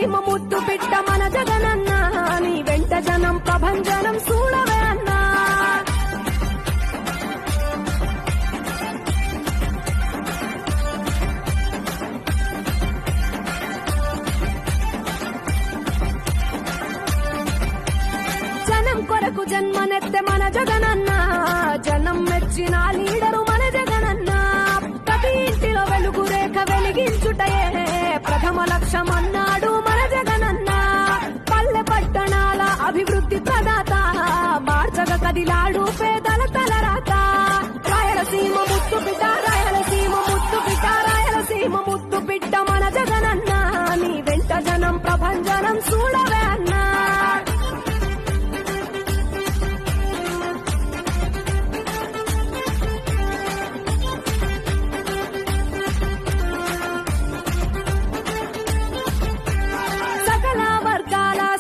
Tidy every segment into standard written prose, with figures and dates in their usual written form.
రాయలసీమ ముద్దు బిడ్డ మన జగనన్న నీ వెంట జనం ప్రభంజనం చూడవే అన్నా. జనం కొరకు జన్మనెత్తే మన జగనన్న జనం మెచ్చిన లీడరు మన జగనన్న. ప్రతి ఇంటిలో వెలుగు రేఖ వెలిగించుటయే ప్రథమ లక్ష్యం అన్నాడు మన జగనన్న. పల్లె పట్టణాల అభివృద్ధి ప్రదాత మార్చగ కదిలాడు పేదల తలరాత. రాయలసీమ ముద్దు బిడ్డ రాయలసీమ ముద్దు బిడ్డ రాయలసీమ ముద్దు బిడ్డ మన జగనన్న నీ వెంట జనం ప్రభంజనం చూడవే అన్నా.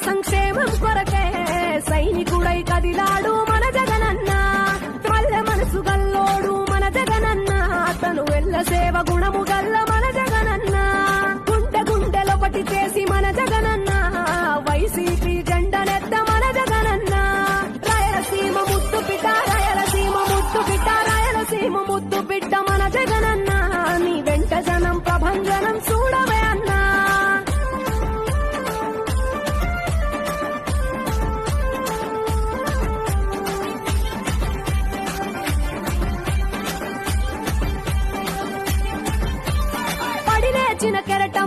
సంక్షేమం కొరకే సైనికుడై కదిలాడు మన జగనన్న. పల్లె మనసు గల్లోడు మన జగనన్న అతను వెళ్ళ సేవ గుణము గల్ల మన జగనన్న. గుండె గుండెలొకటి చేసి మన జగనన్న వైసీపీ జెండనెత్త మన జగనన్న. రాయలసీమ ముద్దు బిడ్డ రాయలసీమ ముద్దు బిడ్డ రాయలసీమ ముద్దు బిడ్డ మన జగనన్న నీ వెంట జనం ప్రభంజనం చూడవే అన్నా. చిన కెరట